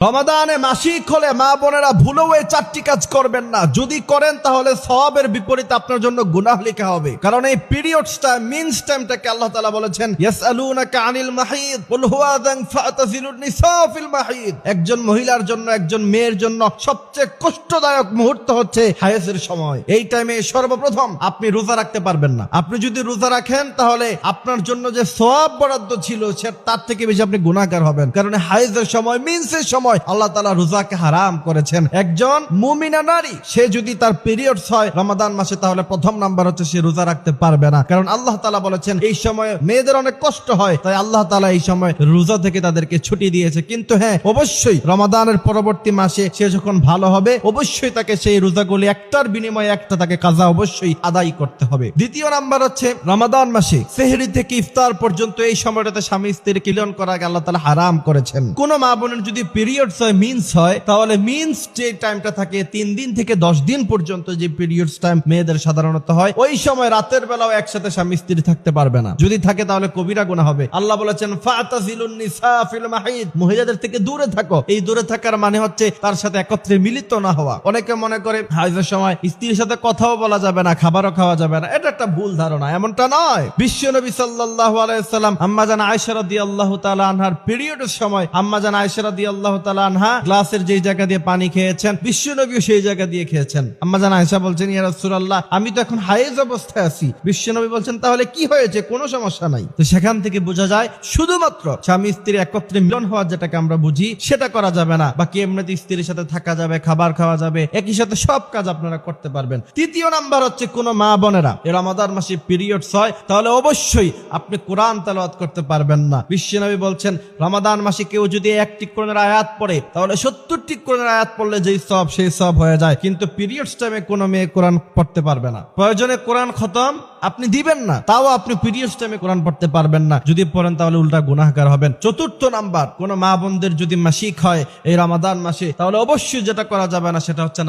রমাদানে মাসিক হলে মা বোনেরা ভুলেও এই 4টি কাজ করবেন না। যদি করেন তাহলে সওয়াবের বিপরীতে আপনার জন্য গুনাহ লেখা হবে। কারণ এই পিরিয়ডস টাইম, মিনস টাইমটাকে আল্লাহ তাআলা বলেছেন ইয়াসআলুনাকা আনিল মাহিদ কুল হুয়া আযান ফাতাযিলুন নিসা ফিল মাহিদ। একজন মহিলার জন্য, একজন মেয়ের জন্য সবচেয়ে কষ্টদায়ক মুহূর্ত হচ্ছে হায়েজের সময়। এই টাইমে সর্বপ্রথম আপনি রোজা রাখতে পারবেন না। আপনি যদি রোজা রাখেন তাহলে আপনার জন্য যে সওয়াব বরাদ্দ ছিল তার থেকে বেশি আপনি গুনাহগার হবেন। কারণ হায়েজের সময়, মিনসের সময় আল্লাহ তাআলা রোজাকে হারাম করেছেন। একজন মুমিনা নারী সে যদি তার পিরিয়ডস হয় রমাদান মাসে, তাহলে প্রথম নাম্বার হচ্ছে সে রোজা রাখতে পারবে না। কারণ আল্লাহ তাআলা বলেছেন এই সময় মেয়েদের অনেক কষ্ট হয়, তাই আল্লাহ তাআলা এই সময় রোজা থেকে তাদেরকে ছুটি দিয়েছে। কিন্তু হ্যাঁ, অবশ্যই রমাদানের পরবর্তী মাসে সে যখন ভালো হবে অবশ্যই তাকে সেই রোজাগুলি একটার বিনিময়ে একটা তাকে কাজা অবশ্যই আদায় করতে হবে। দ্বিতীয় নাম্বার হচ্ছে রমাদান মাসে সেহরি থেকে ইফতার পর্যন্ত এই সময়টাতে স্বামী স্ত্রীর মিলন করা আল্লাহ তাআলা হারাম করেছেন। কোন মা বোনের যদি পিরিয়ডস হয়, মিন্স হয়, তাহলে মিন্স যে টাইমটা থাকে 3 দিন থেকে 10 দিন পর্যন্ত, যে পিরিয়ডস টাইম মেয়েদের সাধারণত হয়, ওই সময় রাতের বেলাও একসাথে স্বামী স্ত্রী থাকতে পারবে না। যদি থাকে তাহলে কবিরা গুনাহ হবে। আল্লাহ বলেছেন ফাতাযিলুন নিসা ফিল মাহিদ, মহিলাদের থেকে দূরে থাকো। এই দূরে থাকার মানে হচ্ছে তার সাথে একত্রে মিলিত না হওয়া। অনেকে মনে করে হাইজের সময় স্ত্রীর সাথে কথাও বলা যাবে না, খাবারও খাওয়া যাবে না। এটা একটা ভুল ধারণা, এমনটা নয়। বিশ্বনবী সাল্লাল্লাহু আলাইহি ওয়াসাল্লাম আম্মাজান আয়েশা রাদিয়াল্লাহু তাআলা আনহার পিরিয়ডের সময় আম্মাজান আয়েশা রাদিয়াল্লাহু তাআলা আনহা গ্লাসের যেই জায়গা দিয়ে পানি খেয়েছেন, বিশ্বনবীও সেই জায়গা দিয়ে খেয়েছেন। আম্মাজান আয়েশা বলছেন ইয়া রাসূলুল্লাহ, আমি তো এখন হায়েজ অবস্থায় আছি। বিশ্বনবী বলছেন তাহলে কি হয়েছে, কোনো সমস্যা নাই। তো সেখান থেকে বোঝা যায় শুধুমাত্র স্বামী স্ত্রী একত্রে মিলন হওয়া যেটাকে আমরা বুঝি সেটা করা যাবে না। বাকি এমনিতে স্ত্রীর সাথে থাকা যাবে, খাবার খাওয়া যাবে, একই সাথে সব কাজ আপনারা করতে পারবেন। তৃতীয় নাম্বার হচ্ছে কোন মা বোনেরা এই রমাদান মাসে পিরিয়ডস হয় তাহলে অবশ্যই আপনি কোরআন তেলাওয়াত করতে পারবেন না। বিশ্বনবী বলছেন রমাদান মাসে কেউ যদি 1টি কোরআনের আয়াত পড়ে তাহলে 70টি কোরআনের আয়াত পড়লে যেই সওয়াব সেই সওয়াব হয়ে যায়। কিন্তু পিরিয়ডস টাইমে কোনো মেয়ে কোরআন পড়তে পারবে না। প্রয়োজনে কোরআন খতম আপনি দিবেন না, তাও আপনি পিরিয়ডস টাইমে কোরআন পড়তে পারবেন না। যদি পড়েন তাহলে উল্টা গুনাহগার হবেন। চতুর্থ নাম্বার, কোন মা বোনদের যদি মাসিক হয় এই রমাদান মাসে তাহলে অবশ্যই যেটা করা যাবে না সেটা হচ্ছে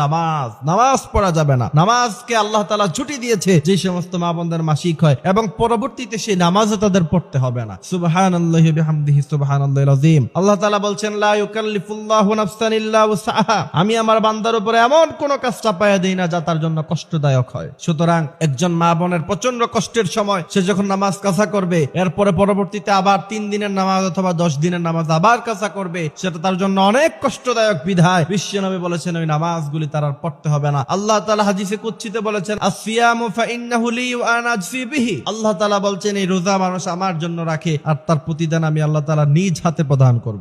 নামাজ পড়া যাবে না। নামাজকে আল্লাহ তাআলা ছুটি দিয়েছে যে সমস্ত মা বোনদের মাসিক হয়, এবং পরবর্তীতে সেই নামাজও তাদের পড়তে হবে না। সুবহানাল্লাহি বিহামদিহি সুবহানাল্লাহিল আযীম। আল্লাহ তাআলা বলছেন লা ইউকাল্লিফুল্লাহু নাফসান ইল্লা উসআহা, আমি আমার বান্দার উপরে এমন কোন কাজ চাপায়া দেই না যা তার জন্য কষ্টদায়ক হয়। সুতরাং একজন মা বোনের প্রচন্ড কষ্টের সময় সে যখন নামাজ কাজা করবে, এরপরে পরবর্তীতে আবার 3 দিনের নামাজ অথবা 10 দিনের নামাজ আবার কাজা করবে, সেটা তার জন্য অনেক কষ্টদায়ক। বিধায় বিশ্বনবী বলেছেন ওই নামাজগুলি তার আর পড়তে হবে না। আল্লাহ তাআলা হাদিসে কুদসিতে বলেছেন আসিয়ামু ফাইন্নাহু লি ওয়া আনা আজফি বিহি, আল্লাহ তাআলা বলছেন এই রোজা মানুষ আমার জন্য রাখে আর তার প্রতিদান আমি আল্লাহ তাআলা নিজ হাতে প্রদান করব।